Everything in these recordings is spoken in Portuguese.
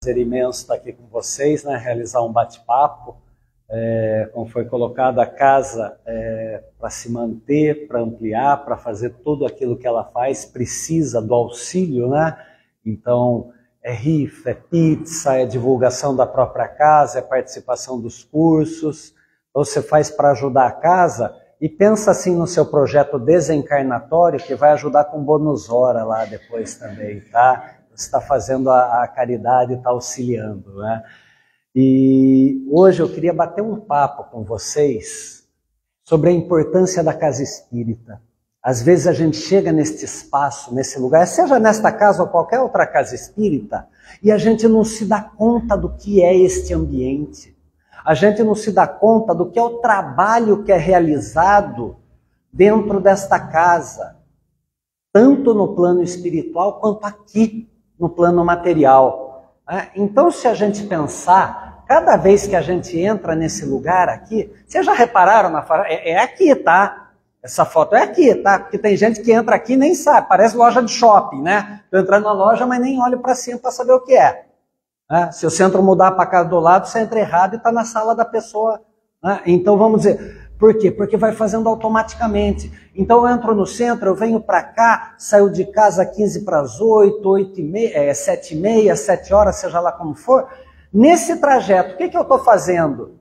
Prazer imenso estar aqui com vocês, né? Realizar um bate-papo. Como foi colocado, a casa para se manter, para ampliar, para fazer tudo aquilo que ela faz, precisa do auxílio, né? Então, é rifa, é pizza, é divulgação da própria casa, é participação dos cursos. Então, você faz para ajudar a casa e pensa assim no seu projeto desencarnatório, que vai ajudar com bônus hora lá depois também, tá? Você está fazendo a caridade e está auxiliando, né? E hoje eu queria bater um papo com vocês sobre a importância da casa espírita. Às vezes a gente chega neste espaço, nesse lugar, seja nesta casa ou qualquer outra casa espírita, e a gente não se dá conta do que é este ambiente. A gente não se dá conta do que é o trabalho que é realizado dentro desta casa, tanto no plano espiritual quanto aqui no plano material. Então, se a gente pensar, cada vez que a gente entra nesse lugar aqui, vocês já repararam na foto? É aqui, tá? Essa foto é aqui, tá? Porque tem gente que entra aqui e nem sabe, parece loja de shopping, né? Estou entrando na loja, mas nem olho para cima para saber o que é. Se o centro mudar para a casa do lado, você entra errado e está na sala da pessoa. Então vamos dizer, por quê? Porque vai fazendo automaticamente. Então eu entro no centro, eu venho para cá, saio de casa 15 para as 8, 7h30, 7 horas, seja lá como for. Nesse trajeto, o que eu estou fazendo?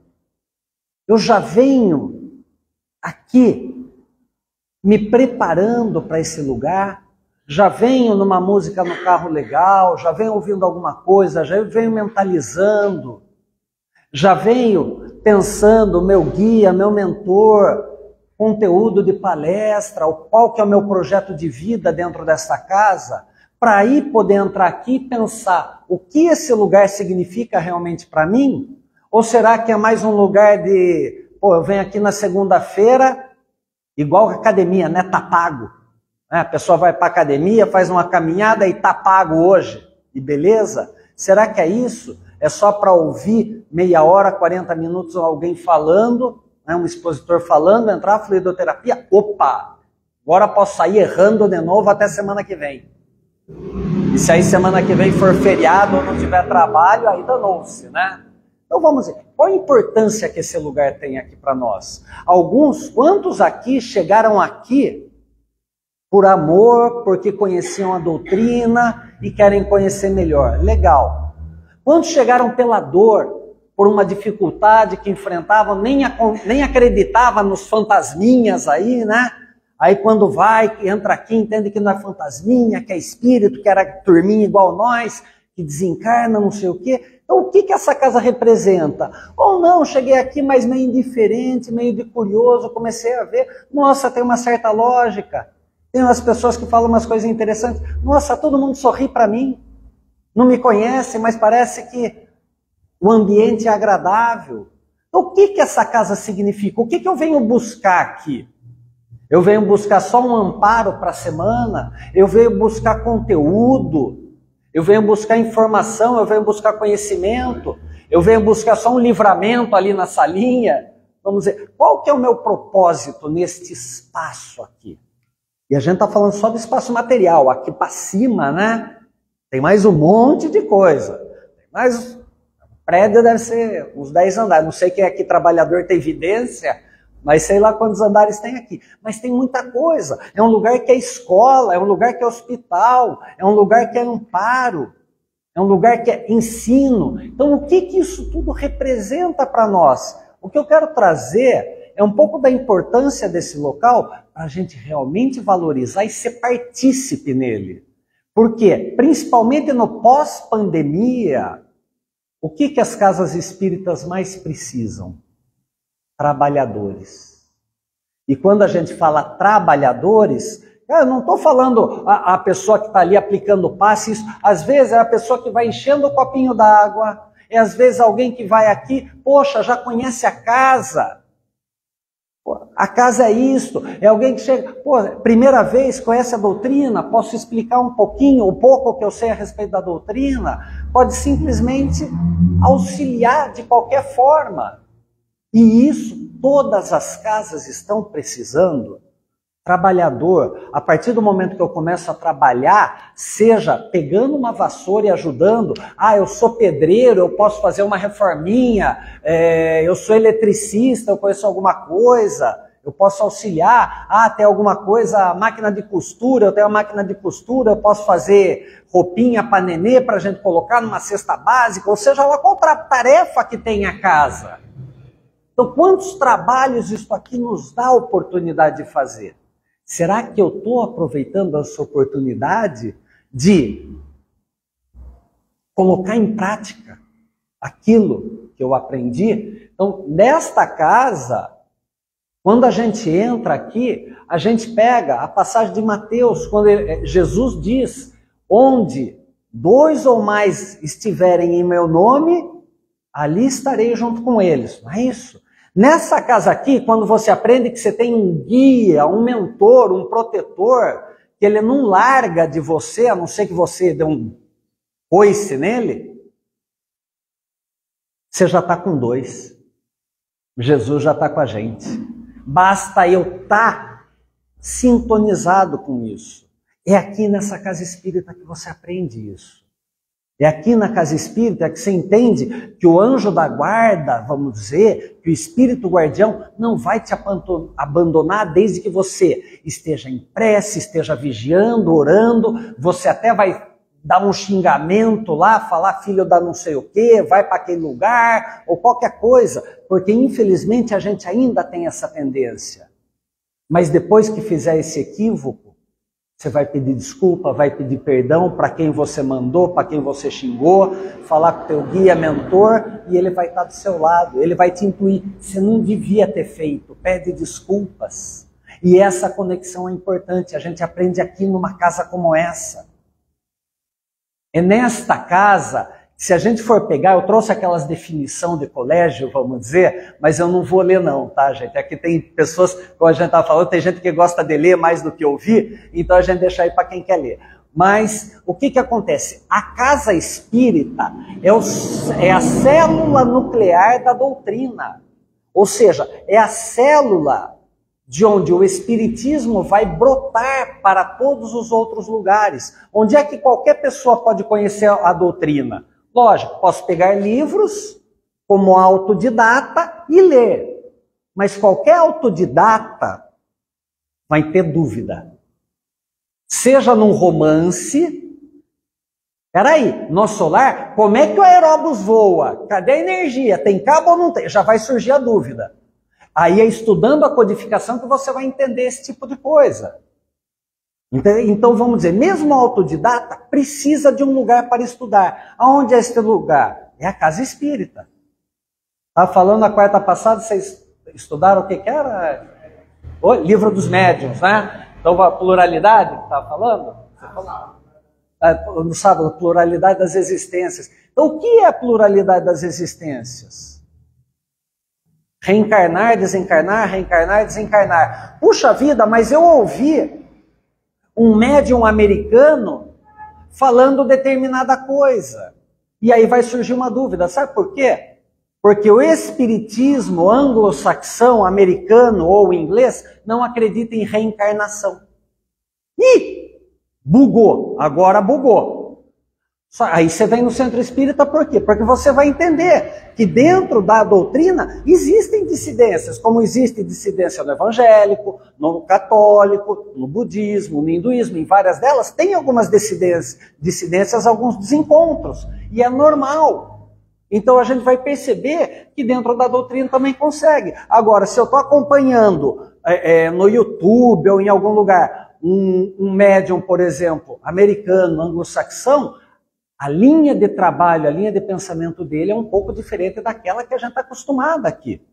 Eu já venho aqui me preparando para esse lugar, já venho numa música no carro legal, já venho ouvindo alguma coisa, já venho mentalizando, já venho pensando meu guia, meu mentor, conteúdo de palestra, qual que é o meu projeto de vida dentro dessa casa, para aí poder entrar aqui e pensar o que esse lugar significa realmente para mim, ou será que é mais um lugar de, eu venho aqui na segunda-feira, igual a academia, né? Tá pago. A pessoa vai para a academia, faz uma caminhada e tá pago hoje. E beleza? Será que é isso? É só para ouvir meia hora, 40 minutos alguém falando, né? Um expositor falando, entrar na fluidoterapia, opa! Agora posso sair errando de novo até semana que vem. E se aí semana que vem for feriado ou não tiver trabalho, aí danou-se, né? Então vamos ver, qual a importância que esse lugar tem aqui para nós? Quantos aqui chegaram aqui por amor, porque conheciam a doutrina e querem conhecer melhor? Legal. Quantos chegaram pela dor, por uma dificuldade que enfrentavam, nem acreditavam nos fantasminhas aí, né? Aí quando entra aqui, entende que não é fantasminha, que é espírito, que era turminha igual nós, que desencarna, não sei o quê. Então, o que essa casa representa? Ou não, cheguei aqui, mas meio indiferente, meio de curioso, comecei a ver, nossa, tem uma certa lógica. Tem umas pessoas que falam umas coisas interessantes. Nossa, todo mundo sorri para mim. Não me conhece, mas parece que o ambiente é agradável. Então, o que essa casa significa? O que eu venho buscar aqui? Eu venho buscar só um amparo para a semana? Eu venho buscar conteúdo? Eu venho buscar informação, eu venho buscar conhecimento, eu venho buscar só um livramento ali na salinha. Vamos dizer, qual que é o meu propósito neste espaço aqui? E a gente está falando só do espaço material, aqui para cima, né? Tem mais um monte de coisa. O prédio deve ser uns 10 andares, não sei quem aqui trabalhador tem evidência, mas sei lá quantos andares tem aqui. Mas tem muita coisa. É um lugar que é escola, é um lugar que é hospital, é um lugar que é amparo, é um lugar que é ensino. Então, o que isso tudo representa para nós? O que eu quero trazer é um pouco da importância desse local para a gente realmente valorizar e ser partícipe nele. Por quê? Principalmente no pós-pandemia, o que as casas espíritas mais precisam? Trabalhadores. E quando a gente fala trabalhadores, eu não estou falando a pessoa que está ali aplicando passe, isso, às vezes é a pessoa que vai enchendo o copinho d'água, é às vezes alguém que vai aqui, poxa, já conhece a casa. A casa é isto, é alguém que chega, primeira vez, conhece a doutrina, posso explicar um pouquinho, o pouco que eu sei a respeito da doutrina, pode simplesmente auxiliar de qualquer forma. E isso todas as casas estão precisando. trabalhador, a partir do momento que eu começo a trabalhar, seja pegando uma vassoura e ajudando, eu sou pedreiro, eu posso fazer uma reforminha, eu sou eletricista, eu conheço alguma coisa, eu posso auxiliar, tem alguma coisa, máquina de costura, eu tenho uma máquina de costura, eu posso fazer roupinha para nenê, para a gente colocar numa cesta básica, ou seja, lá qual tarefa que tem a casa. Então, quantos trabalhos isso aqui nos dá a oportunidade de fazer? Será que eu estou aproveitando essa oportunidade de colocar em prática aquilo que eu aprendi? Então, nesta casa, quando a gente entra aqui, a gente pega a passagem de Mateus, quando Jesus diz, onde 2 ou mais estiverem em meu nome, ali estarei junto com eles. Não é isso? Nessa casa aqui, quando você aprende que você tem um guia, um mentor, um protetor, que ele não larga de você, a não ser que você dê um coice nele, você já está com 2. Jesus já está com a gente. Basta eu estar sintonizado com isso. É aqui nessa casa espírita que você aprende isso. É aqui na casa espírita que você entende que o anjo da guarda, vamos dizer, que o espírito guardião não vai te abandonar desde que você esteja em prece, esteja vigiando, orando, você até vai dar um xingamento lá, falar filho da não sei o quê, vai para aquele lugar, ou qualquer coisa, porque infelizmente a gente ainda tem essa tendência. Mas depois que fizer esse equívoco, você vai pedir desculpa, vai pedir perdão para quem você mandou, para quem você xingou, falar com o teu guia, mentor, e ele vai estar do seu lado, ele vai te intuir. Você não devia ter feito, pede desculpas. E essa conexão é importante, a gente aprende aqui numa casa como essa. É nesta casa, se a gente for pegar, eu trouxe aquelas definições de colégio, vamos dizer, mas eu não vou ler não, tá, gente? Aqui tem pessoas, como a gente estava falando, tem gente que gosta de ler mais do que ouvir, então a gente deixa aí para quem quer ler. Mas o que acontece? A casa espírita é a célula nuclear da doutrina. Ou seja, é a célula de onde o espiritismo vai brotar para todos os outros lugares. Onde é que qualquer pessoa pode conhecer a doutrina? Lógico, posso pegar livros como autodidata e ler. Mas qualquer autodidata vai ter dúvida. Seja num romance. Peraí, nosso solar, como é que o aeróbus voa? Cadê a energia? Tem cabo ou não tem? Já vai surgir a dúvida. Aí é estudando a codificação que você vai entender esse tipo de coisa. Então vamos dizer, mesmo o autodidata precisa de um lugar para estudar. Aonde é esse lugar? É a casa espírita. Estava falando na quarta passada, vocês estudaram o que era? O livro dos médiuns, né? Então a pluralidade, estava falando? Você falou? No sábado, pluralidade das existências. Então o que é a pluralidade das existências? Reencarnar, desencarnar, reencarnar, desencarnar. Puxa vida, mas eu ouvi um médium americano falando determinada coisa. E aí vai surgir uma dúvida, sabe por quê? Porque o espiritismo anglo-saxão, americano ou inglês não acredita em reencarnação. Ih, bugou, agora bugou. Aí você vem no centro espírita por quê? Porque você vai entender que dentro da doutrina existem dissidências, como existe dissidência no evangélico, no católico, no budismo, no hinduísmo, em várias delas tem algumas dissidências, alguns desencontros, e é normal. Então a gente vai perceber que dentro da doutrina também consegue. Agora, se eu estou acompanhando no YouTube ou em algum lugar um médium, por exemplo, americano, anglo-saxão, a linha de trabalho, a linha de pensamento dele é um pouco diferente daquela que a gente está acostumado aqui.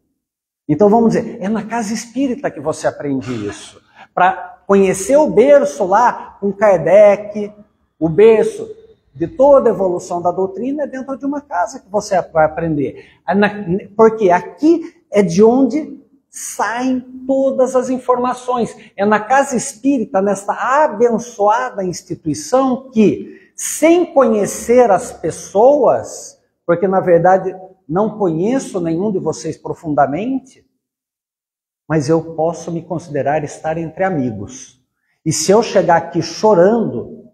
Então vamos dizer, é na casa espírita que você aprende isso. Para conhecer o berço lá com Kardec, o berço de toda a evolução da doutrina é dentro de uma casa que você vai aprender. Porque aqui é de onde saem todas as informações. É na casa espírita, nesta abençoada instituição que, sem conhecer as pessoas, porque na verdade não conheço nenhum de vocês profundamente, mas eu posso me considerar estar entre amigos. E se eu chegar aqui chorando,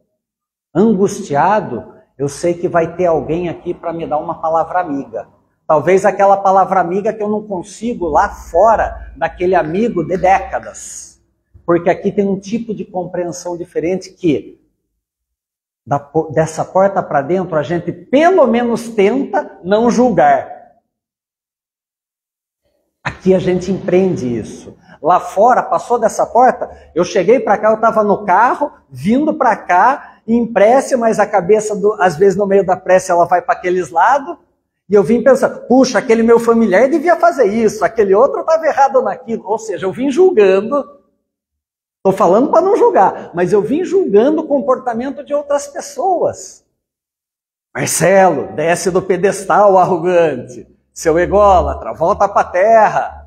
angustiado, eu sei que vai ter alguém aqui para me dar uma palavra amiga. Talvez aquela palavra amiga que eu não consigo lá fora daquele amigo de décadas. Porque aqui tem um tipo de compreensão diferente que, dessa porta para dentro, a gente pelo menos tenta não julgar. Aqui a gente empreende isso. Lá fora, passou dessa porta, eu cheguei para cá, eu estava no carro, vindo para cá, em prece, mas a cabeça, às vezes no meio da prece, ela vai para aqueles lados, e eu vim pensando, puxa, aquele meu familiar devia fazer isso, aquele outro estava errado naquilo. Ou seja, eu vim julgando, estou falando para não julgar, mas eu vim julgando o comportamento de outras pessoas. Marcelo, desce do pedestal, arrogante. Seu ególatra, volta para a terra.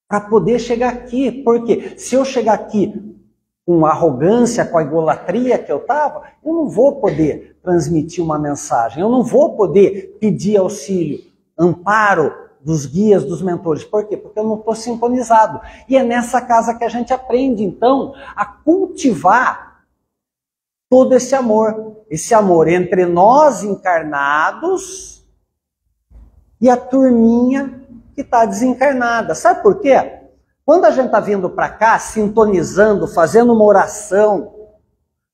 Para poder chegar aqui. Porque se eu chegar aqui com a arrogância, com a egolatria que eu estava, eu não vou poder transmitir uma mensagem. Eu não vou poder pedir auxílio, amparo dos guias, dos mentores. Por quê? Porque eu não estou sintonizado. E é nessa casa que a gente aprende, então, a cultivar todo esse amor. Esse amor entre nós encarnados e a turminha que está desencarnada. Sabe por quê? Quando a gente está vindo para cá, sintonizando, fazendo uma oração,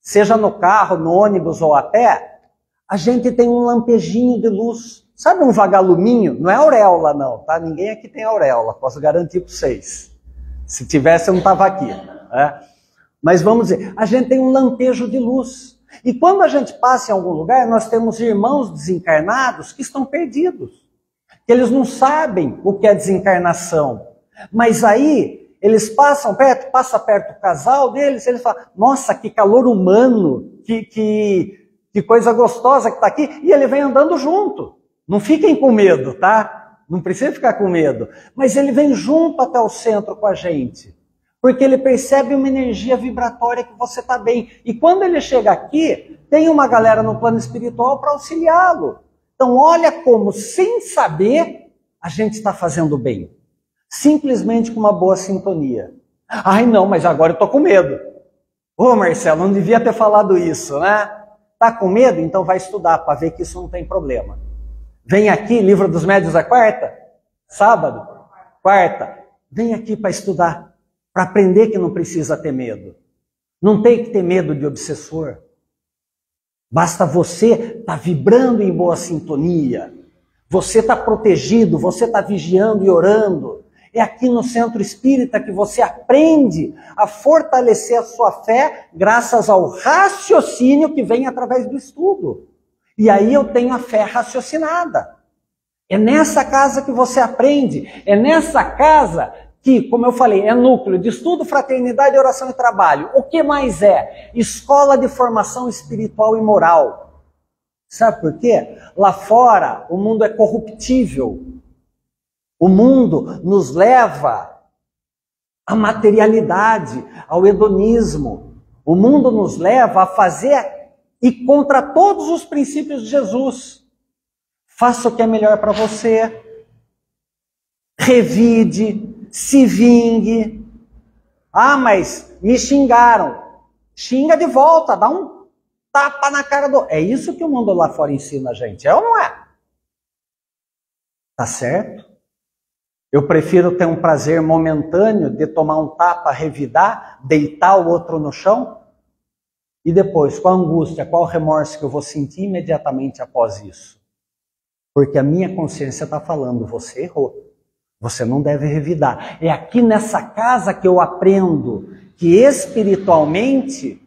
seja no carro, no ônibus ou a pé, a gente tem um lampejinho de luz. Sabe um vagaluminho? Não é auréola não, tá? Ninguém aqui tem auréola, posso garantir para vocês. Se tivesse, eu não estava aqui. Né? Mas vamos dizer, a gente tem um lampejo de luz. E quando a gente passa em algum lugar, nós temos irmãos desencarnados que estão perdidos. Que eles não sabem o que é desencarnação. Mas aí, eles passam perto, passa perto do casal deles, eles falam, nossa, que calor humano, que coisa gostosa que está aqui, e ele vem andando junto. Não fiquem com medo, tá? Não precisa ficar com medo. Mas ele vem junto até o centro com a gente. Porque ele percebe uma energia vibratória que você está bem. E quando ele chega aqui, tem uma galera no plano espiritual para auxiliá-lo. Então olha como, sem saber, a gente está fazendo bem. Simplesmente com uma boa sintonia. Ai não, mas agora eu estou com medo. Ô Marcelo, não devia ter falado isso, né? Tá com medo? Então vai estudar para ver que isso não tem problema. Vem aqui, Livro dos Médiuns a quarta? Sábado? Quarta. Vem aqui para estudar. Para aprender que não precisa ter medo. Não tem que ter medo de obsessor. Basta você estar vibrando em boa sintonia. Você está protegido, você está vigiando e orando. É aqui no Centro Espírita que você aprende a fortalecer a sua fé graças ao raciocínio que vem através do estudo. E aí eu tenho a fé raciocinada. É nessa casa que você aprende. É nessa casa que, como eu falei, é núcleo de estudo, fraternidade, oração e trabalho. O que mais é? Escola de formação espiritual e moral. Sabe por quê? Lá fora, o mundo é corruptível. O mundo nos leva à materialidade, ao hedonismo. O mundo nos leva a fazer e contra todos os princípios de Jesus. Faça o que é melhor para você. Revide. Se vingue. Ah, mas me xingaram. Xinga de volta, dá um tapa na cara do... É isso que o mundo lá fora ensina a gente, é ou não é? Tá certo? Eu prefiro ter um prazer momentâneo de tomar um tapa, revidar, deitar o outro no chão, e depois, qual a angústia, qual o remorso que eu vou sentir imediatamente após isso? Porque a minha consciência está falando, você errou. Você não deve revidar. É aqui nessa casa que eu aprendo que espiritualmente,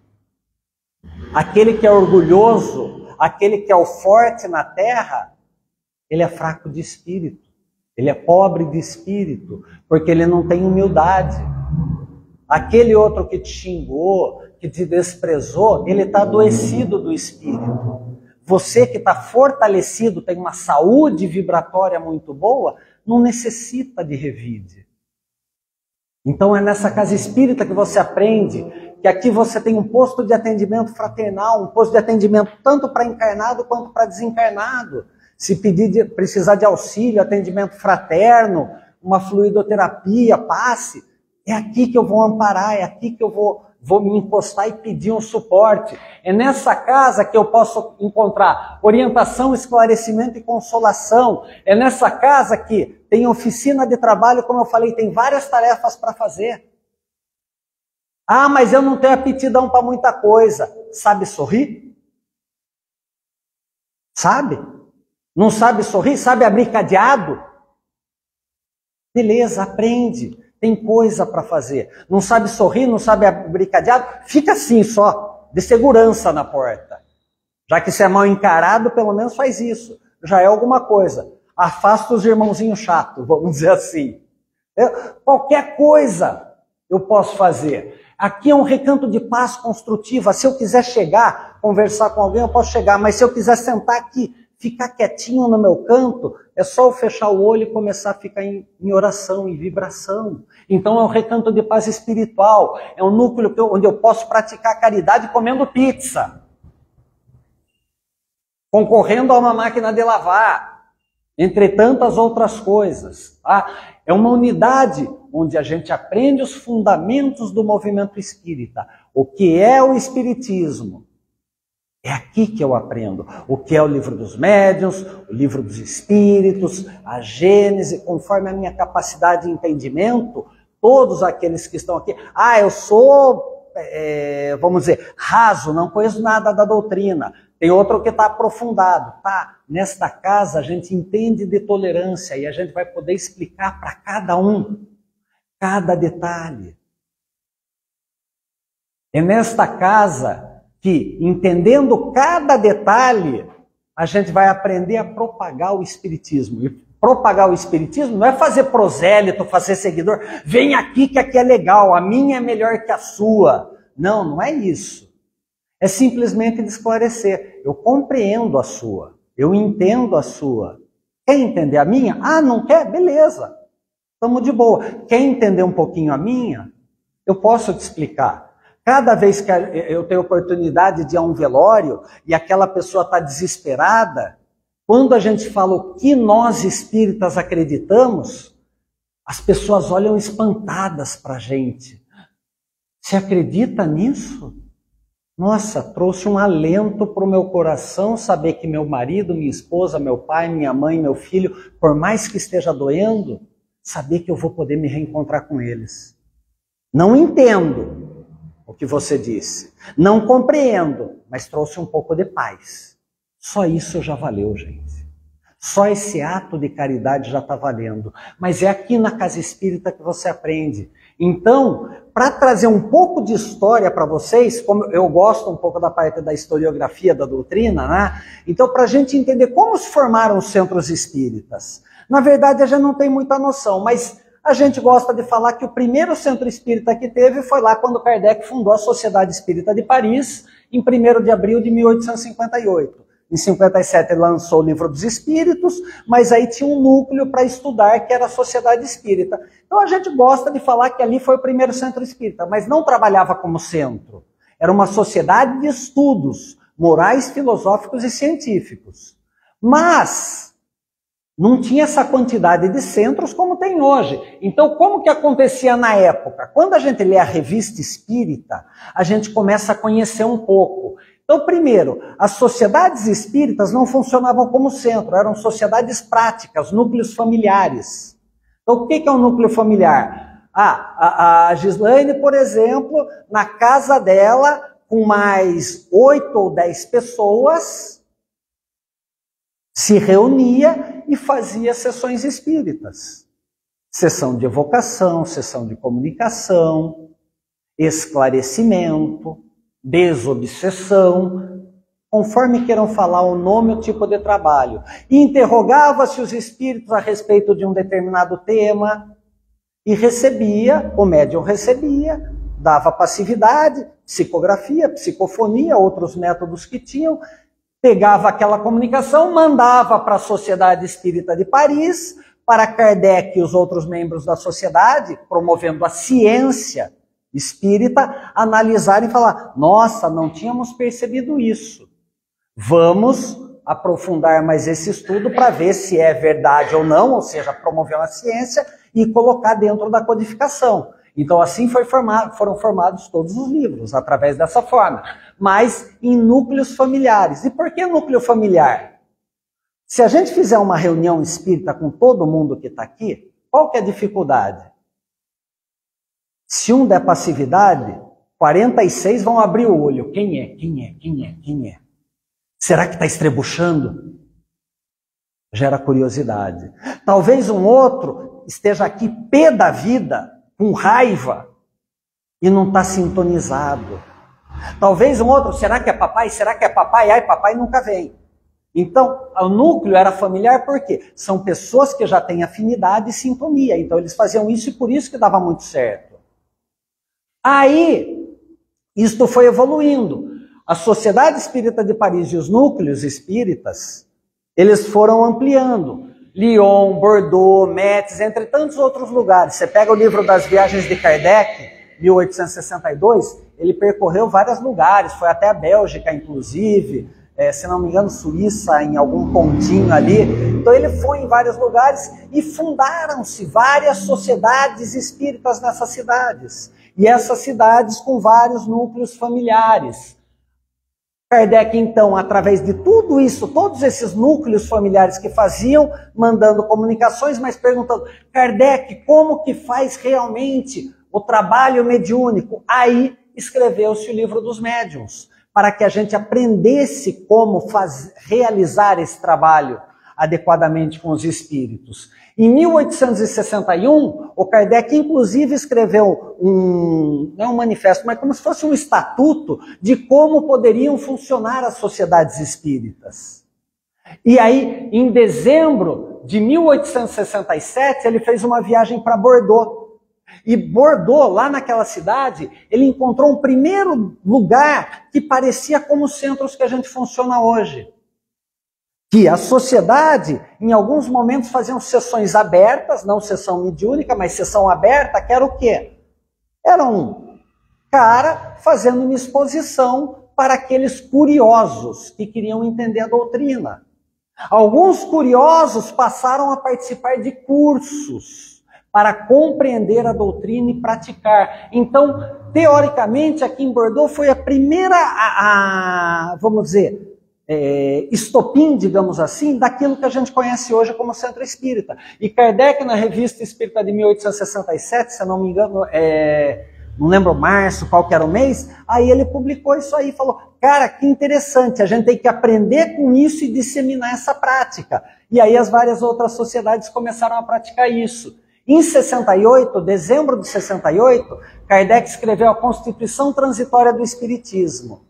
aquele que é orgulhoso, aquele que é o forte na terra, ele é fraco de espírito. Ele é pobre de espírito, porque ele não tem humildade. Aquele outro que te xingou, que te desprezou, ele está adoecido do espírito. Você que está fortalecido, tem uma saúde vibratória muito boa, não necessita de revide. Então é nessa casa espírita que você aprende que aqui você tem um posto de atendimento fraternal, um posto de atendimento tanto para encarnado quanto para desencarnado. Se precisar de auxílio, atendimento fraterno, uma fluidoterapia, passe, é aqui que eu vou amparar, é aqui que eu vou me encostar e pedir um suporte. É nessa casa que eu posso encontrar orientação, esclarecimento e consolação. É nessa casa que tem oficina de trabalho, como eu falei, tem várias tarefas para fazer. Ah, mas eu não tenho aptidão para muita coisa. Sabe sorrir? Sabe? Não sabe sorrir? Sabe abrir cadeado? Beleza, aprende. Tem coisa para fazer. Não sabe sorrir, não sabe abrir cadeado? Fica assim só, de segurança na porta. Já que você é mal encarado, pelo menos faz isso. Já é alguma coisa. Afasta os irmãozinhos chatos, vamos dizer assim. Qualquer coisa eu posso fazer. Aqui é um recanto de paz construtiva. Se eu quiser chegar, conversar com alguém, eu posso chegar. Mas se eu quiser sentar aqui, ficar quietinho no meu canto, é só eu fechar o olho e começar a ficar em oração, em vibração. Então é um recanto de paz espiritual. É um núcleo onde eu posso praticar caridade comendo pizza. Concorrendo a uma máquina de lavar. Entre tantas outras coisas. Tá? É uma unidade onde a gente aprende os fundamentos do movimento espírita. O que é o espiritismo? É aqui que eu aprendo. O que é o livro dos médiuns, o livro dos espíritos, a Gênese, conforme a minha capacidade de entendimento, todos aqueles que estão aqui. Ah, eu sou, vamos dizer, raso, não conheço nada da doutrina. Tem outro que está aprofundado. Tá, nesta casa a gente entende de tolerância e a gente vai poder explicar para cada um, cada detalhe. É nesta casa que, entendendo cada detalhe, a gente vai aprender a propagar o espiritismo. E propagar o espiritismo não é fazer prosélito, fazer seguidor. Vem aqui que aqui é legal, a minha é melhor que a sua. Não, não é isso. É simplesmente de esclarecer. Eu compreendo a sua, eu entendo a sua. Quer entender a minha? Ah, não quer? Beleza. Estamos de boa. Quer entender um pouquinho a minha? Eu posso te explicar. Cada vez que eu tenho oportunidade de ir a um velório e aquela pessoa está desesperada, quando a gente fala o que nós espíritas acreditamos, as pessoas olham espantadas para a gente. Você acredita nisso? Nossa, trouxe um alento para o meu coração saber que meu marido, minha esposa, meu pai, minha mãe, meu filho, por mais que esteja doendo, saber que eu vou poder me reencontrar com eles. Não entendo o que você disse. Não compreendo, mas trouxe um pouco de paz. Só isso já valeu, gente. Só esse ato de caridade já está valendo. Mas é aqui na Casa Espírita que você aprende. Então, para trazer um pouco de história para vocês, como eu gosto um pouco da parte da historiografia da doutrina, né? Então, para a gente entender como se formaram os centros espíritas. Na verdade, a gente não tem muita noção, mas a gente gosta de falar que o primeiro centro espírita que teve foi lá quando Kardec fundou a Sociedade Espírita de Paris, em 1º de abril de 1858. Em 57 ele lançou o Livro dos Espíritos, mas aí tinha um núcleo para estudar que era a Sociedade Espírita. Então a gente gosta de falar que ali foi o primeiro centro espírita, mas não trabalhava como centro. Era uma sociedade de estudos morais, filosóficos e científicos. Mas não tinha essa quantidade de centros como tem hoje. Então, como que acontecia na época? Quando a gente lê a Revista Espírita, a gente começa a conhecer um pouco. Então, primeiro, as sociedades espíritas não funcionavam como centro, eram sociedades práticas, núcleos familiares. Então, o que é um núcleo familiar? A Gislaine, por exemplo, na casa dela, com mais 8 ou 10 pessoas, se reunia e fazia sessões espíritas. Sessão de evocação, sessão de comunicação, esclarecimento, desobsessão, conforme queiram falar o nome, o tipo de trabalho. E interrogava-se os espíritos a respeito de um determinado tema e recebia, o médium recebia, dava passividade, psicografia, psicofonia, outros métodos que tinham, pegava aquela comunicação, mandava para a Sociedade Espírita de Paris, para Kardec e os outros membros da sociedade, promovendo a ciência espírita, analisar e falar, nossa, não tínhamos percebido isso. Vamos aprofundar mais esse estudo para ver se é verdade ou não, ou seja, promover a ciência e colocar dentro da codificação. Então assim foram formados todos os livros, através dessa forma, mas em núcleos familiares. E por que núcleo familiar? Se a gente fizer uma reunião espírita com todo mundo que está aqui, qual que é a dificuldade? Se um der passividade, 46 vão abrir o olho. Quem é? Quem é? Quem é? Quem é? Será que está estrebuchando? Gera curiosidade. Talvez um outro esteja aqui pé da vida, com raiva, e não está sintonizado. Talvez um outro, será que é papai? Será que é papai? Ai, papai nunca vem. Então, o núcleo era familiar por quê? São pessoas que já têm afinidade e sintonia. Então, eles faziam isso e por isso que dava muito certo. Aí, isto foi evoluindo. A Sociedade Espírita de Paris e os núcleos espíritas, eles foram ampliando. Lyon, Bordeaux, Metz, entre tantos outros lugares. Você pega o livro das Viagens de Kardec, 1862, ele percorreu vários lugares, foi até a Bélgica, inclusive, se não me engano, Suíça, em algum pontinho ali. Então ele foi em vários lugares e fundaram-se várias sociedades espíritas nessas cidades. E essas cidades com vários núcleos familiares. Kardec, então, através de tudo isso, todos esses núcleos familiares que faziam, mandando comunicações, mas perguntando, Kardec, como que faz realmente o trabalho mediúnico? Aí escreveu-se o Livro dos Médiuns, para que a gente aprendesse como realizar esse trabalho adequadamente com os espíritos. Em 1861, o Kardec inclusive escreveu não um manifesto, mas como se fosse um estatuto de como poderiam funcionar as sociedades espíritas. E aí, em dezembro de 1867, ele fez uma viagem para Bordeaux. E Bordeaux, lá naquela cidade, ele encontrou um primeiro lugar que parecia como os centros que a gente funciona hoje. Que a sociedade, em alguns momentos, faziam sessões abertas, não sessão mediúnica, mas sessão aberta, que era o quê? Era um cara fazendo uma exposição para aqueles curiosos que queriam entender a doutrina. Alguns curiosos passaram a participar de cursos para compreender a doutrina e praticar. Então, teoricamente, aqui em Bordeaux foi a primeira, vamos dizer, estopim, digamos assim, daquilo que a gente conhece hoje como Centro Espírita. E Kardec, na Revista Espírita de 1867, se eu não me engano, não lembro março, qual que era o mês, aí ele publicou isso aí, falou, cara, que interessante, a gente tem que aprender com isso e disseminar essa prática. E aí as várias outras sociedades começaram a praticar isso. Em 68, dezembro de 68, Kardec escreveu a Constituição Transitória do Espiritismo.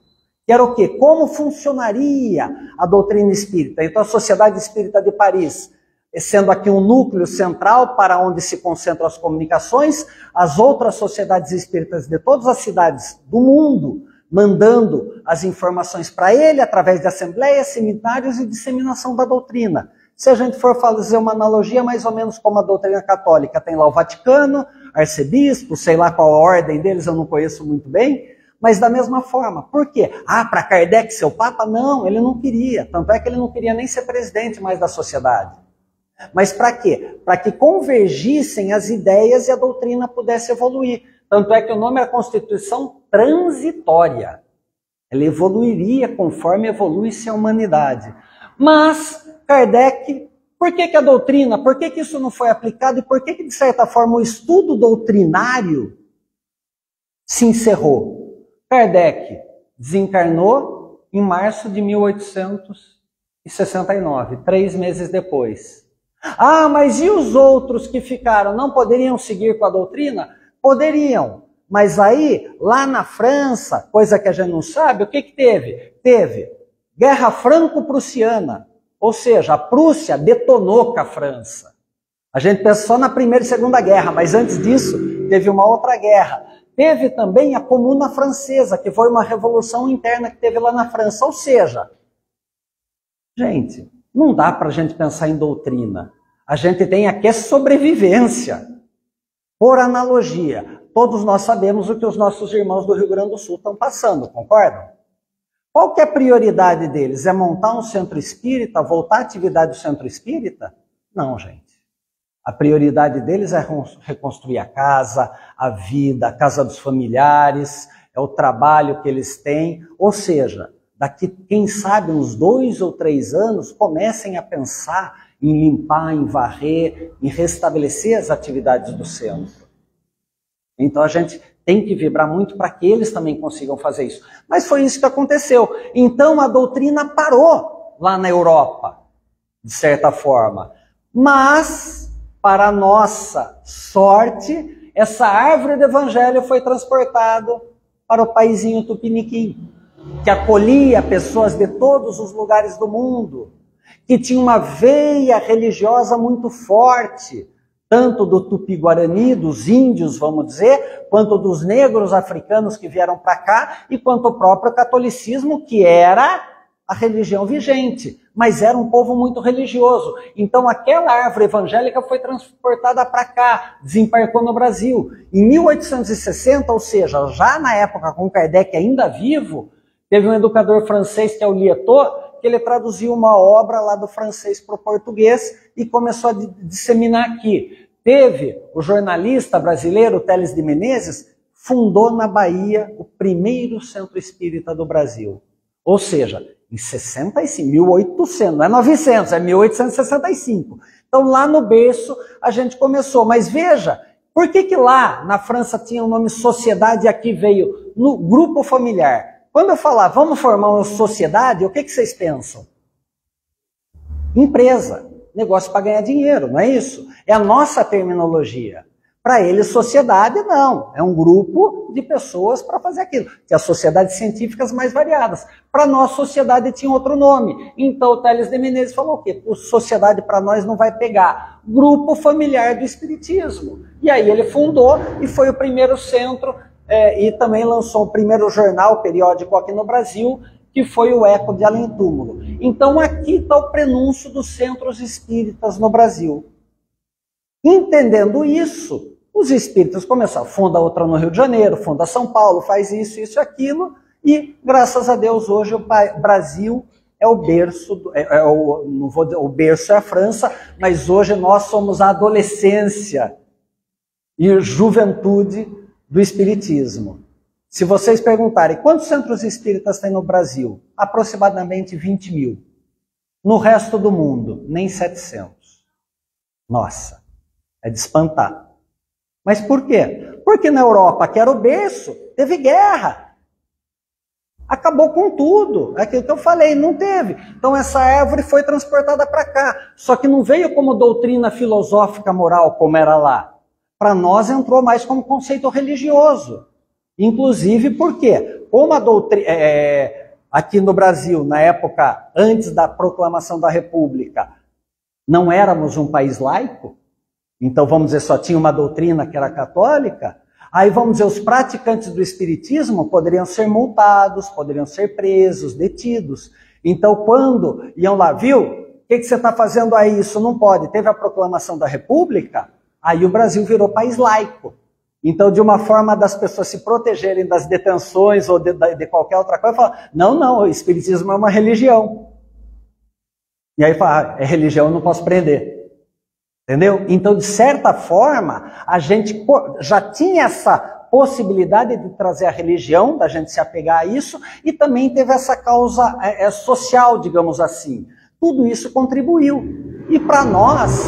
Que era o quê? Como funcionaria a doutrina espírita? Então a Sociedade Espírita de Paris, sendo aqui um núcleo central para onde se concentram as comunicações, as outras sociedades espíritas de todas as cidades do mundo, mandando as informações para ele através de assembleias, seminários e disseminação da doutrina. Se a gente for fazer uma analogia, mais ou menos como a doutrina católica, tem lá o Vaticano, arcebispo, sei lá qual a ordem deles, eu não conheço muito bem, mas da mesma forma. Por quê? Para Kardec ser o Papa? Não, ele não queria. Tanto é que ele não queria nem ser presidente mais da sociedade. Mas para quê? Para que convergissem as ideias e a doutrina pudesse evoluir. Tanto é que o nome é a Constituição Transitória. Ela evoluiria conforme evoluísse a humanidade. Mas Kardec, por que a doutrina, por que isso não foi aplicado e por que de certa forma o estudo doutrinário se encerrou? Kardec desencarnou em março de 1869, 3 meses depois. Mas e os outros que ficaram? Não poderiam seguir com a doutrina? Poderiam. Mas aí, lá na França, coisa que a gente não sabe, o que teve? Teve Guerra Franco-Prussiana. Ou seja, a Prússia detonou com a França. A gente pensa só na Primeira e Segunda Guerra, mas antes disso, teve uma outra guerra. Teve também a Comuna Francesa, que foi uma revolução interna que teve lá na França. Ou seja, gente, não dá para a gente pensar em doutrina. A gente tem aqui sobrevivência. Por analogia, todos nós sabemos o que os nossos irmãos do Rio Grande do Sul estão passando, concordam? Qual que é a prioridade deles? É montar um centro espírita, voltar à atividade do centro espírita? Não, gente. A prioridade deles é reconstruir a casa, a vida, a casa dos familiares, é o trabalho que eles têm. Ou seja, daqui, quem sabe, uns 2 ou 3 anos, comecem a pensar em limpar, em varrer, em restabelecer as atividades do centro. Então a gente tem que vibrar muito para que eles também consigam fazer isso. Mas foi isso que aconteceu. Então a doutrina parou lá na Europa, de certa forma. Mas, para nossa sorte, essa árvore do evangelho foi transportada para o paizinho Tupiniquim, que acolhia pessoas de todos os lugares do mundo, que tinha uma veia religiosa muito forte, tanto do Tupi-Guarani, dos índios, vamos dizer, quanto dos negros africanos que vieram para cá, e quanto o próprio catolicismo, que era a religião vigente, mas era um povo muito religioso. Então aquela árvore evangélica foi transportada para cá, desembarcou no Brasil. Em 1860, ou seja, já na época com Kardec ainda vivo, teve um educador francês que é o Lietot, que ele traduziu uma obra lá do francês para o português e começou a disseminar aqui. Teve o jornalista brasileiro Teles de Menezes, fundou na Bahia o primeiro centro espírita do Brasil. Ou seja, em 65, 1800, não é 900, é 1865. Então lá no berço a gente começou. Mas veja, por que lá na França tinha o nome sociedade e aqui veio no grupo familiar? Quando eu falar, vamos formar uma sociedade, o que vocês pensam? Empresa, negócio para ganhar dinheiro, não é isso? É a nossa terminologia. Para eles, sociedade, não. É um grupo de pessoas para fazer aquilo. Que as sociedades científicas mais variadas. Para nós, sociedade tinha outro nome. Então, o Teles de Menezes falou o quê? Sociedade para nós não vai pegar. Grupo familiar do Espiritismo. E aí ele fundou e foi o primeiro centro e também lançou o primeiro jornal periódico aqui no Brasil, que foi o Eco de Além Túmulo. Então aqui está o prenúncio dos centros espíritas no Brasil. Entendendo isso, os espíritas começaram, funda outra no Rio de Janeiro, funda São Paulo, faz isso, isso e aquilo, e graças a Deus hoje o Brasil é o berço, não vou dizer, o berço é a França, mas hoje nós somos a adolescência e juventude do Espiritismo. Se vocês perguntarem quantos centros espíritas tem no Brasil, aproximadamente 20 mil. No resto do mundo, nem 700. Nossa, é de espantar. Mas por quê? Porque na Europa, que era o berço, teve guerra. Acabou com tudo. É aquilo que eu falei, não teve. Então essa árvore foi transportada para cá. Só que não veio como doutrina filosófica moral, como era lá. Para nós entrou mais como conceito religioso. Inclusive, por quê? Como a doutrina, aqui no Brasil, na época antes da proclamação da República, não éramos um país laico, então vamos dizer, só tinha uma doutrina que era católica, aí vamos dizer, os praticantes do Espiritismo poderiam ser multados, poderiam ser presos, detidos. Então quando iam lá, viu? O que você está fazendo aí? Isso não pode. Teve a proclamação da República, aí o Brasil virou país laico. Então, de uma forma das pessoas se protegerem das detenções ou de qualquer outra coisa, fala, não, o Espiritismo é uma religião. E aí fala, é religião, eu não posso prender. Entendeu? Então, de certa forma, a gente já tinha essa possibilidade de trazer a religião, da gente se apegar a isso, e também teve essa causa social, digamos assim. Tudo isso contribuiu. E para nós,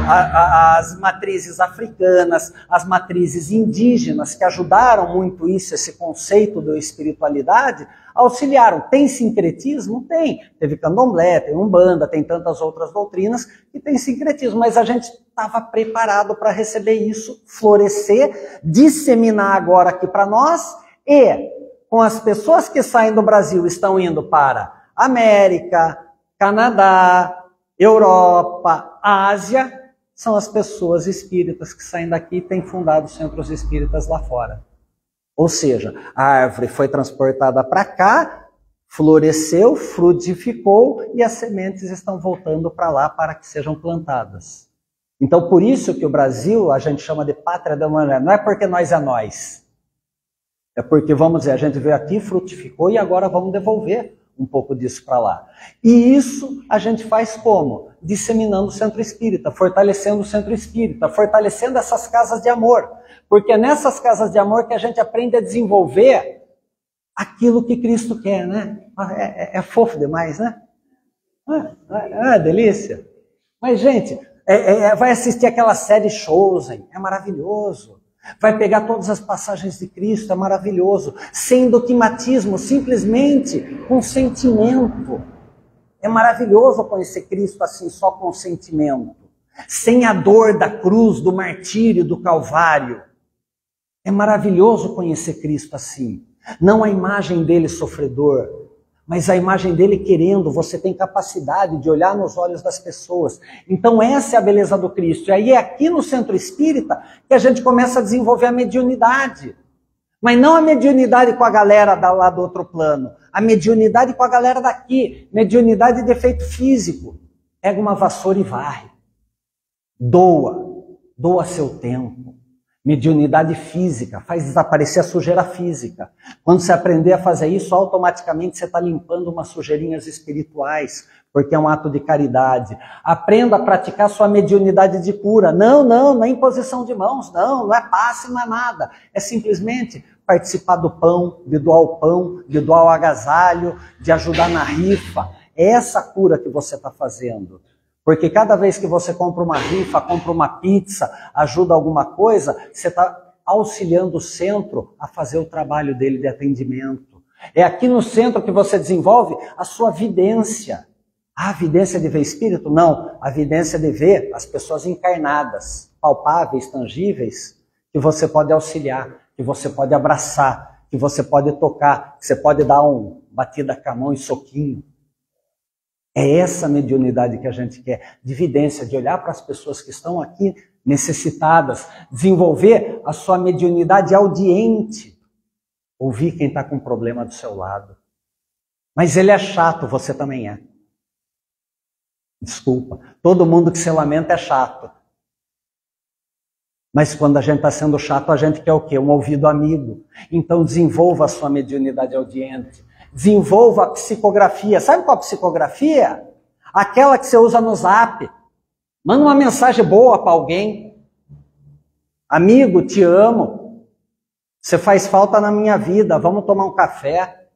as matrizes africanas, as matrizes indígenas, que ajudaram muito isso, esse conceito da espiritualidade, auxiliaram. Tem sincretismo? Tem. Teve candomblé, tem umbanda, tem tantas outras doutrinas que tem sincretismo, mas a gente estava preparado para receber isso, florescer, disseminar agora aqui para nós, e com as pessoas que saem do Brasil estão indo para América, Canadá, Europa, Ásia, são as pessoas espíritas que saem daqui e têm fundado centros espíritas lá fora. Ou seja, a árvore foi transportada para cá, floresceu, frutificou e as sementes estão voltando para lá para que sejam plantadas. Então, por isso que o Brasil a gente chama de pátria da humanidade. Não é porque nós é nós. É porque, vamos dizer, a gente veio aqui, frutificou e agora vamos devolver um pouco disso para lá. E isso a gente faz como? Disseminando o centro espírita, fortalecendo o centro espírita, fortalecendo essas casas de amor. Porque é nessas casas de amor que a gente aprende a desenvolver aquilo que Cristo quer, né? É fofo demais, né? Delícia. Mas, gente, vai assistir aquela série Chosen, é maravilhoso. Vai pegar todas as passagens de Cristo, é maravilhoso. Sem dogmatismo, simplesmente com sentimento. É maravilhoso conhecer Cristo assim, só com sentimento. Sem a dor da cruz, do martírio, do Calvário. É maravilhoso conhecer Cristo assim. Não a imagem dele sofredor, mas a imagem dele querendo. Você tem capacidade de olhar nos olhos das pessoas. Então essa é a beleza do Cristo. E aí é aqui no Centro Espírita que a gente começa a desenvolver a mediunidade. Mas não a mediunidade com a galera lá do outro plano. A mediunidade com a galera daqui. Mediunidade de efeito físico. Pega uma vassoura e varre. Doa seu tempo. Mediunidade física, faz desaparecer a sujeira física. Quando você aprender a fazer isso, automaticamente você está limpando umas sujeirinhas espirituais, porque é um ato de caridade. Aprenda a praticar sua mediunidade de cura. Não é imposição de mãos, não é passe, não é nada. É simplesmente participar do pão, de doar o pão, de doar o agasalho, de ajudar na rifa. É essa cura que você está fazendo. Porque cada vez que você compra uma rifa, compra uma pizza, ajuda alguma coisa, você está auxiliando o centro a fazer o trabalho dele de atendimento. É aqui no centro que você desenvolve a sua vidência. A vidência de ver espírito? Não, a vidência de ver as pessoas encarnadas, palpáveis, tangíveis, que você pode auxiliar, que você pode abraçar, que você pode tocar, que você pode dar uma batida com a mão e soquinho. É essa mediunidade que a gente quer, de vidência, de olhar para as pessoas que estão aqui necessitadas, desenvolver a sua mediunidade audiente, ouvir quem está com problema do seu lado. Mas ele é chato, você também é. Desculpa, todo mundo que se lamenta é chato. Mas quando a gente está sendo chato, a gente quer o quê? Um ouvido amigo. Então desenvolva a sua mediunidade audiente. Desenvolva a psicografia. Sabe qual a psicografia? Aquela que você usa no Zap. Manda uma mensagem boa para alguém. Amigo, te amo. Você faz falta na minha vida. Vamos tomar um café.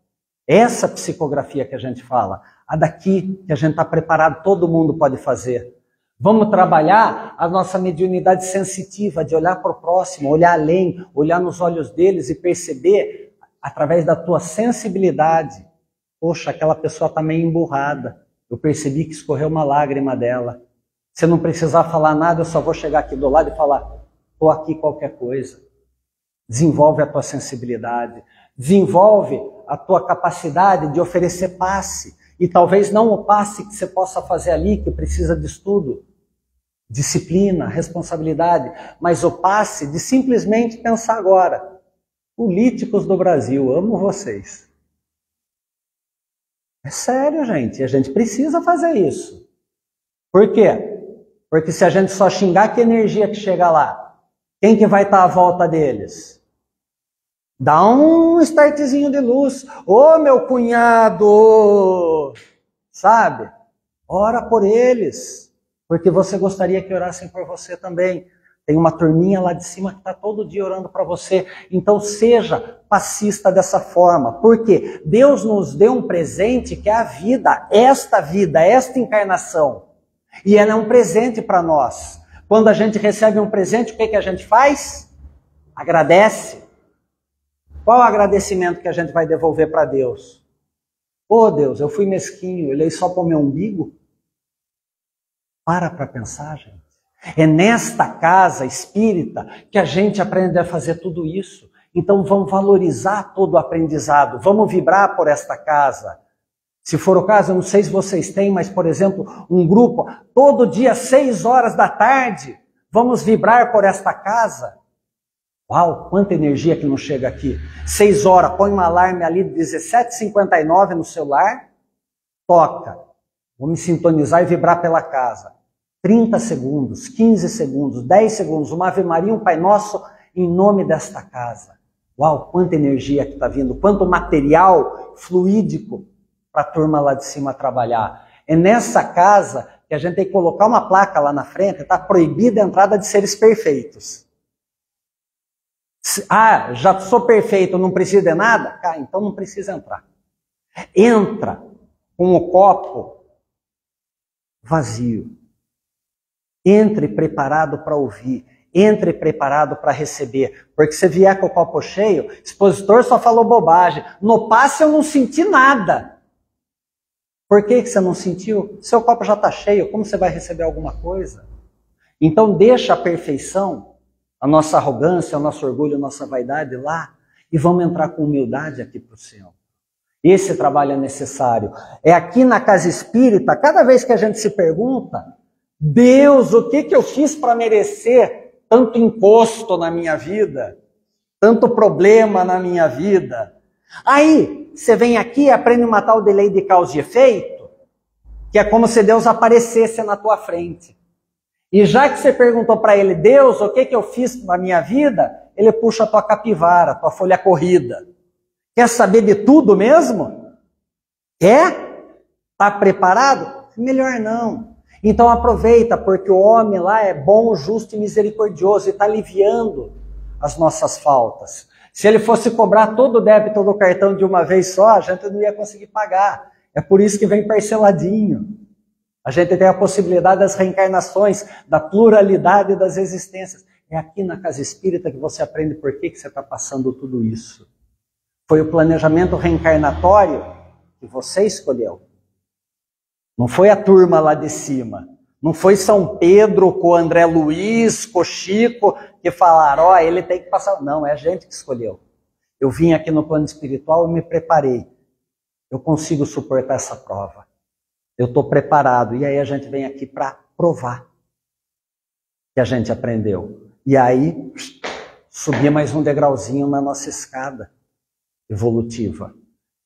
Essa psicografia que a gente fala. A daqui que a gente está preparado, todo mundo pode fazer. Vamos trabalhar a nossa mediunidade sensitiva, de olhar para o próximo, olhar além, olhar nos olhos deles e perceber através da tua sensibilidade. Poxa, aquela pessoa está meio emburrada. Eu percebi que escorreu uma lágrima dela. Você não precisar falar nada, eu só vou chegar aqui do lado e falar, estou aqui qualquer coisa. Desenvolve a tua sensibilidade. Desenvolve a tua capacidade de oferecer passe. E talvez não o passe que você possa fazer ali, que precisa de estudo, disciplina, responsabilidade, mas o passe de simplesmente pensar agora. Políticos do Brasil, amo vocês. É sério, gente. A gente precisa fazer isso. Por quê? Porque se a gente só xingar, que energia que chega lá? Quem que vai estar à volta deles? Dá um startzinho de luz. Ô, meu cunhado! Sabe? Ora por eles. Porque você gostaria que orassem por você também. Tem uma turminha lá de cima que está todo dia orando para você. Então seja passista dessa forma. Porque Deus nos deu um presente que é a vida, esta encarnação. E ela é um presente para nós. Quando a gente recebe um presente, o que a gente faz? Agradece. Qual é o agradecimento que a gente vai devolver para Deus? Ô Deus, eu fui mesquinho, olhei só para o meu umbigo. Para pensar, gente. É nesta casa espírita que a gente aprende a fazer tudo isso. Então vamos valorizar todo o aprendizado, vamos vibrar por esta casa. Se for o caso, eu não sei se vocês têm, mas por exemplo, um grupo, todo dia 6 horas da tarde, vamos vibrar por esta casa. Uau, quanta energia que não chega aqui. 6 horas, põe um alarme ali de 17h59 no celular, toca. Vou me sintonizar e vibrar pela casa. 30 segundos, 15 segundos, 10 segundos, uma Ave Maria, um Pai Nosso, em nome desta casa. Uau, quanta energia que está vindo, quanto material fluídico para a turma lá de cima trabalhar. É nessa casa que a gente tem que colocar uma placa lá na frente, está proibida a entrada de seres perfeitos. Ah, já sou perfeito, não preciso de nada? Ah, então não precisa entrar. Entra com o copo vazio. Entre preparado para ouvir. Entre preparado para receber. Porque se vier com o copo cheio, o expositor só falou bobagem. No passe eu não senti nada. Por que você não sentiu? Seu copo já está cheio, como você vai receber alguma coisa? Então deixa a perfeição, a nossa arrogância, o nosso orgulho, a nossa vaidade lá e vamos entrar com humildade aqui para o Senhor. Esse trabalho é necessário. É aqui na casa espírita, cada vez que a gente se pergunta, Deus, o que eu fiz para merecer tanto encosto na minha vida, tanto problema na minha vida? Aí, você vem aqui e aprende uma tal de lei de causa e efeito, que é como se Deus aparecesse na tua frente. E já que você perguntou para ele, Deus, o que eu fiz na minha vida? Ele puxa a tua capivara, a tua folha corrida. Quer saber de tudo mesmo? Quer? Está preparado? Melhor não. Então aproveita, porque o homem lá é bom, justo e misericordioso e está aliviando as nossas faltas. Se ele fosse cobrar todo o débito do cartão de uma vez só, a gente não ia conseguir pagar. É por isso que vem parceladinho. A gente tem a possibilidade das reencarnações, da pluralidade das existências. É aqui na casa espírita que você aprende por que você está passando tudo isso. Foi o planejamento reencarnatório que você escolheu. Não foi a turma lá de cima. Não foi São Pedro com o André Luiz, com o Chico, que falaram, ó, ele tem que passar. Não, é a gente que escolheu. Eu vim aqui no plano espiritual e me preparei. Eu consigo suportar essa prova. Eu estou preparado. E aí a gente vem aqui para provar que a gente aprendeu. E aí, subir mais um degrauzinho na nossa escada evolutiva.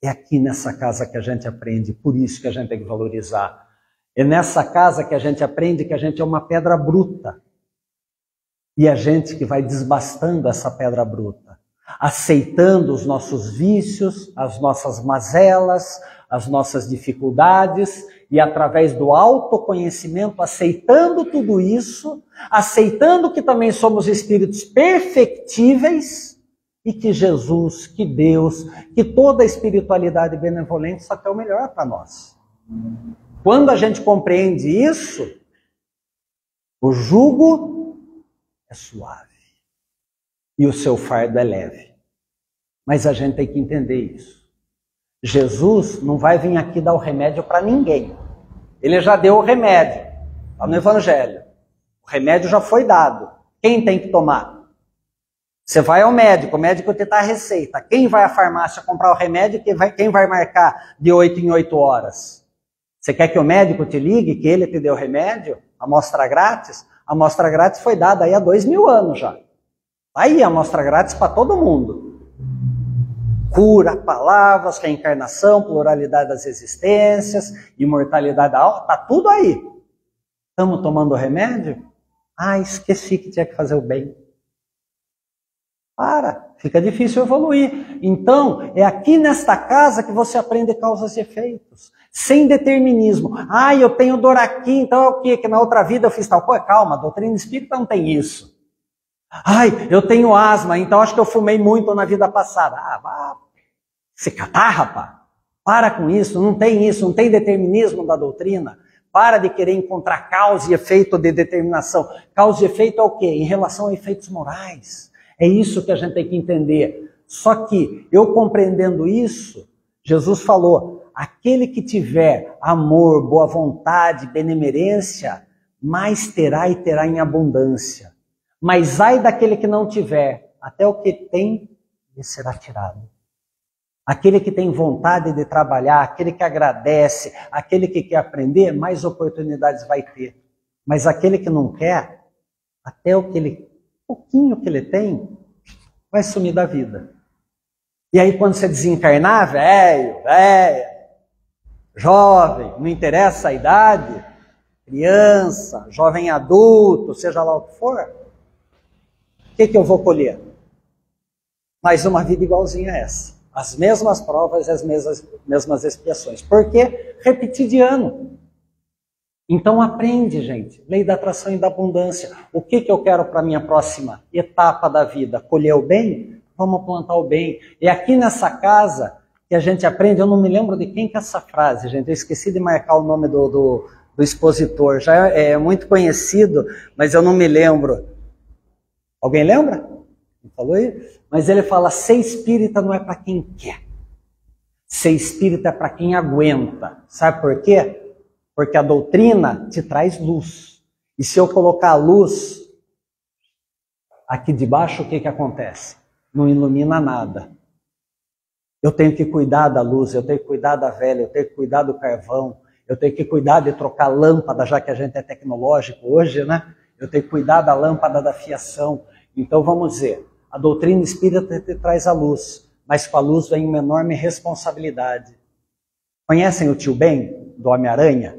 É aqui nessa casa que a gente aprende, por isso que a gente tem que valorizar. É nessa casa que a gente aprende que a gente é uma pedra bruta. E a gente que vai desbastando essa pedra bruta, aceitando os nossos vícios, as nossas mazelas, as nossas dificuldades, e através do autoconhecimento, aceitando tudo isso, aceitando que também somos espíritos perfectíveis, e que Jesus, que Deus, que toda a espiritualidade benevolente só quer o melhor para nós. Quando a gente compreende isso, o jugo é suave e o seu fardo é leve. Mas a gente tem que entender isso. Jesus não vai vir aqui dar o remédio para ninguém. Ele já deu o remédio, está no Evangelho. O remédio já foi dado. Quem tem que tomar? Você vai ao médico, o médico te dá a receita. Quem vai à farmácia comprar o remédio? Quem vai marcar de 8 em 8 horas? Você quer que o médico te ligue, que ele te dê o remédio? Amostra grátis? A amostra grátis foi dada aí há 2000 anos já. Aí a amostra grátis para todo mundo. Cura, palavras, reencarnação, pluralidade das existências, imortalidade da alma, está tudo aí. Estamos tomando remédio? Ah, esqueci que tinha que fazer o bem. Fica difícil evoluir. Então, é aqui nesta casa que você aprende causas e efeitos. Sem determinismo. Ah, eu tenho dor aqui, então é o quê? Que na outra vida eu fiz tal coisa? Calma, a doutrina espírita não tem isso. Ai, eu tenho asma, então acho que eu fumei muito na vida passada. Ah, se catar, rapaz. Para com isso, não tem determinismo da doutrina. Para de querer encontrar causa e efeito de determinação. Causa e efeito é o quê? Em relação a efeitos morais. É isso que a gente tem que entender. Só que, eu compreendendo isso, Jesus falou, aquele que tiver amor, boa vontade, benemerência, mais terá e terá em abundância. Mas ai daquele que não tiver, até o que tem, lhe será tirado. Aquele que tem vontade de trabalhar, aquele que agradece, aquele que quer aprender, mais oportunidades vai ter. Mas aquele que não quer, até o que ele pouquinho que ele tem, vai sumir da vida. E aí quando você desencarnar, velho, jovem, não interessa a idade, criança, jovem adulto, seja lá o que for, o que eu vou colher? Mais uma vida igualzinha a essa. as mesmas provas e as mesmas expiações. Por quê? Repetir de ano. Então aprende, gente. Lei da atração e da abundância. O que eu quero para a minha próxima etapa da vida? Colher o bem? Vamos plantar o bem. E aqui nessa casa que a gente aprende, eu não me lembro de quem que é essa frase, gente. Eu esqueci de marcar o nome do expositor. Já é muito conhecido, mas eu não me lembro. Alguém lembra? Não falou isso? Mas ele fala, ser espírita não é para quem quer. Ser espírita é para quem aguenta. Sabe por quê? Porque a doutrina te traz luz. E se eu colocar a luz aqui debaixo, o que acontece? Não ilumina nada. Eu tenho que cuidar da luz, eu tenho que cuidar da velha, eu tenho que cuidar do carvão, eu tenho que cuidar de trocar lâmpada, já que a gente é tecnológico hoje, né? Eu tenho que cuidar da lâmpada da fiação. Então vamos dizer, a doutrina espírita te traz a luz, mas com a luz vem uma enorme responsabilidade. Conhecem o tio Ben, do Homem-Aranha?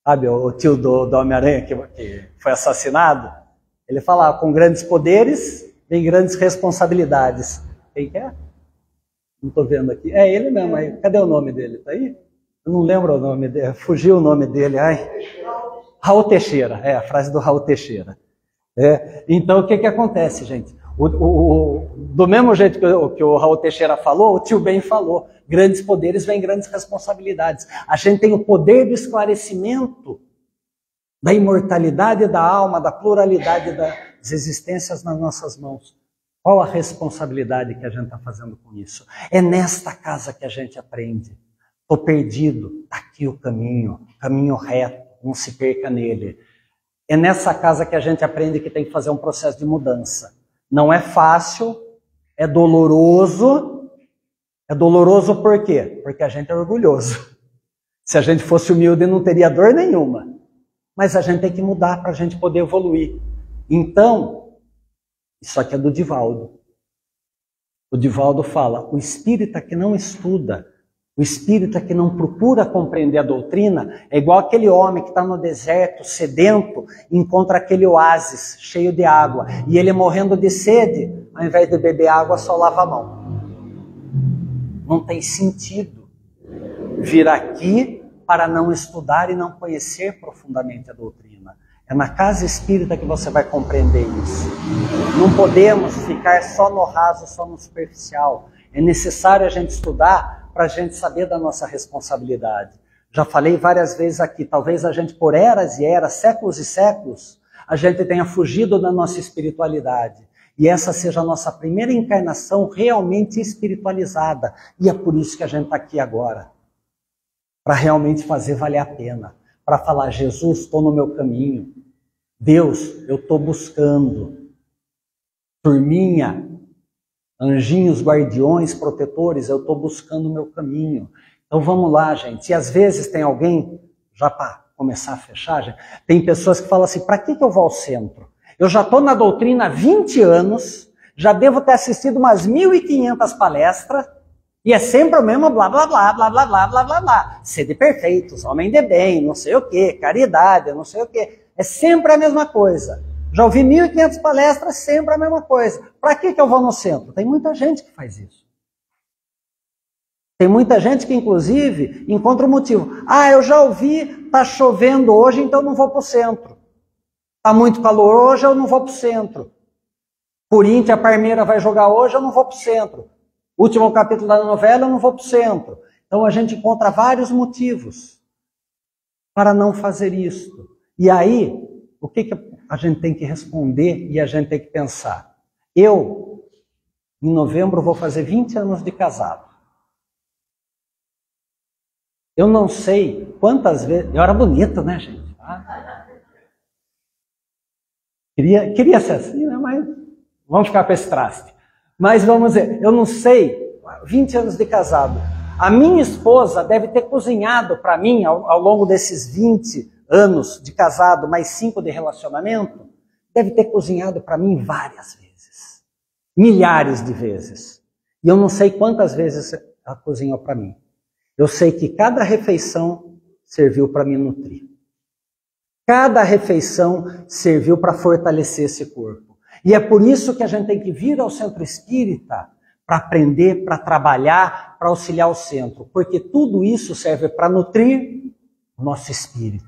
Sabe, o tio do Homem-Aranha que foi assassinado? Ele fala, com grandes poderes, vem grandes responsabilidades. Quem que é? Não estou vendo aqui. É ele mesmo. Aí. Cadê o nome dele? Está aí? Eu não lembro o nome dele. Fugiu o nome dele. Ai. Raul Teixeira. É, a frase do Raul Teixeira. Então, o que acontece, gente? Do mesmo jeito que o Raul Teixeira falou, o tio Ben falou. Grandes poderes vêm grandes responsabilidades. A gente tem o poder do esclarecimento, da imortalidade da alma, da pluralidade das existências nas nossas mãos. Qual a responsabilidade que a gente está fazendo com isso? É nesta casa que a gente aprende. Estou perdido, está aqui o caminho reto, não se perca nele. É nessa casa que a gente aprende que tem que fazer um processo de mudança. Não é fácil, é doloroso. É doloroso por quê? Porque a gente é orgulhoso. Se a gente fosse humilde, não teria dor nenhuma. Mas a gente tem que mudar para a gente poder evoluir. Então, isso aqui é do Divaldo. O Divaldo fala, o espírita que não estuda, o espírita que não procura compreender a doutrina, é igual aquele homem que está no deserto, sedento, e encontra aquele oásis cheio de água, e ele morrendo de sede, ao invés de beber água, só lava a mão. Não tem sentido vir aqui para não estudar e não conhecer profundamente a doutrina. É na casa espírita que você vai compreender isso. Não podemos ficar só no raso, só no superficial. É necessário a gente estudar para a gente saber da nossa responsabilidade. Já falei várias vezes aqui, talvez a gente por eras e eras, séculos e séculos, a gente tenha fugido da nossa espiritualidade. E essa seja a nossa primeira encarnação realmente espiritualizada. E é por isso que a gente está aqui agora. Para realmente fazer valer a pena. Para falar, Jesus, estou no meu caminho. Deus, eu estou buscando. Turminha, anjinhos, guardiões, protetores, eu estou buscando o meu caminho. Então vamos lá, gente. E às vezes tem alguém, já para começar a fechar, gente, tem pessoas que falam assim, para que eu vou ao centro? Eu já estou na doutrina há 20 anos, já devo ter assistido umas 1.500 palestras, e é sempre o mesmo blá, blá, blá, blá, blá, blá, blá, blá, blá. Sede perfeitos, homem de bem, não sei o quê, caridade, não sei o quê. É sempre a mesma coisa. Já ouvi 1.500 palestras, sempre a mesma coisa. Para que eu vou no centro? Tem muita gente que faz isso. Tem muita gente que, inclusive, encontra um motivo. Ah, eu já ouvi, está chovendo hoje, então não vou para o centro. Está muito calor hoje, eu não vou para o centro. Corinthians, a Parmeira vai jogar hoje, eu não vou para o centro. Último capítulo da novela, eu não vou para o centro. Então a gente encontra vários motivos para não fazer isso. E aí, o que a gente tem que responder e a gente tem que pensar? Eu, em novembro, vou fazer 20 anos de casado. Eu não sei quantas vezes... Eu era bonito, né, gente? Queria ser assim, né? Mas vamos ficar com esse traste. Mas vamos dizer, eu não sei, 20 anos de casado. A minha esposa deve ter cozinhado para mim, ao longo desses 20 anos de casado, mais 5 de relacionamento, deve ter cozinhado para mim várias vezes. Milhares de vezes. E eu não sei quantas vezes ela cozinhou para mim. Eu sei que cada refeição serviu para me nutrir. Cada refeição serviu para fortalecer esse corpo. E é por isso que a gente tem que vir ao centro espírita para aprender, para trabalhar, para auxiliar o centro. Porque tudo isso serve para nutrir o nosso espírito.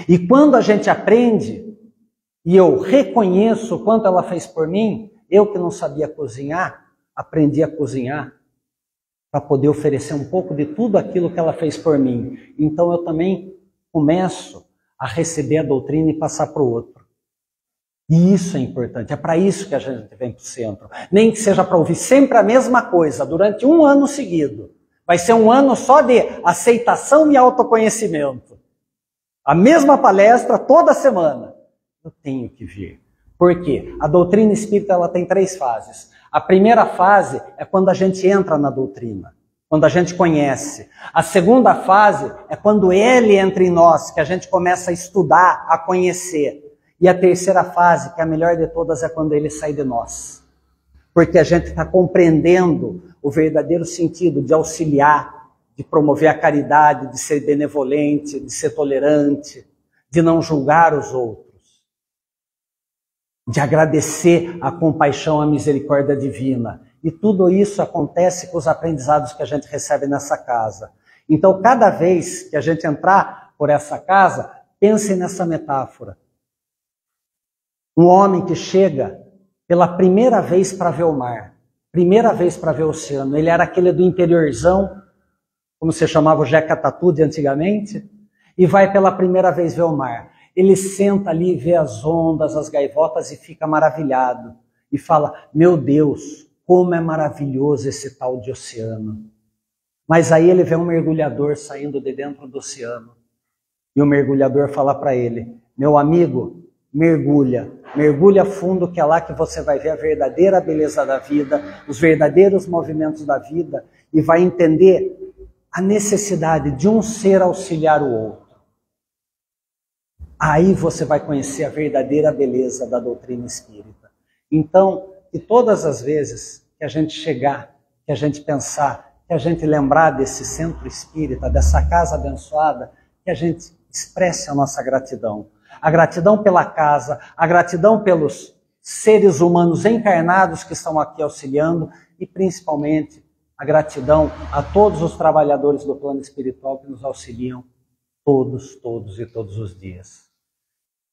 E quando a gente aprende, e eu reconheço o quanto ela fez por mim, eu que não sabia cozinhar, aprendi a cozinhar para poder oferecer um pouco de tudo aquilo que ela fez por mim. Então eu também começo a receber a doutrina e passar para o outro. E isso é importante, é para isso que a gente vem para o centro. Nem que seja para ouvir sempre a mesma coisa, durante um ano seguido. Vai ser um ano só de aceitação e autoconhecimento. A mesma palestra toda semana. Eu tenho que vir. Por quê? A doutrina espírita ela tem 3 fases. A primeira fase é quando a gente entra na doutrina, quando a gente conhece. A segunda fase é quando ele entra em nós, que a gente começa a estudar, a conhecer. E a terceira fase, que é a melhor de todas, é quando ele sai de nós. Porque a gente está compreendendo o verdadeiro sentido de auxiliar, de promover a caridade, de ser benevolente, de ser tolerante, de não julgar os outros, de agradecer a compaixão, a misericórdia divina. E tudo isso acontece com os aprendizados que a gente recebe nessa casa. Então, cada vez que a gente entrar por essa casa, pense nessa metáfora. Um homem que chega pela primeira vez para ver o mar, primeira vez para ver o oceano. Ele era aquele do interiorzão, como se chamava o Jeca Tatu de antigamente, e vai pela primeira vez ver o mar. Ele senta ali, vê as ondas, as gaivotas e fica maravilhado. E fala, meu Deus, como é maravilhoso esse tal de oceano. Mas aí ele vê um mergulhador saindo de dentro do oceano. E o mergulhador fala para ele, meu amigo, mergulha fundo que é lá que você vai ver a verdadeira beleza da vida, os verdadeiros movimentos da vida e vai entender a necessidade de um ser auxiliar o outro. Aí você vai conhecer a verdadeira beleza da doutrina espírita. Então, que todas as vezes que a gente chegar, que a gente pensar, que a gente lembrar desse centro espírita, dessa casa abençoada, que a gente expresse a nossa gratidão. A gratidão pela casa, a gratidão pelos seres humanos encarnados que estão aqui auxiliando e principalmente a gratidão a todos os trabalhadores do plano espiritual que nos auxiliam todos os dias.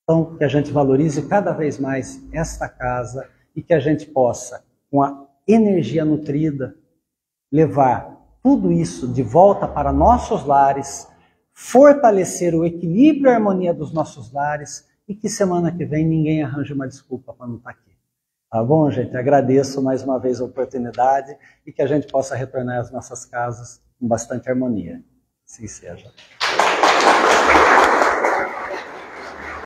Então, que a gente valorize cada vez mais esta casa e que a gente possa, com a energia nutrida, levar tudo isso de volta para nossos lares, fortalecer o equilíbrio e a harmonia dos nossos lares e que semana que vem ninguém arranje uma desculpa para não estar aqui. Tá bom, gente? Agradeço mais uma vez a oportunidade e que a gente possa retornar às nossas casas com bastante harmonia. Assim seja.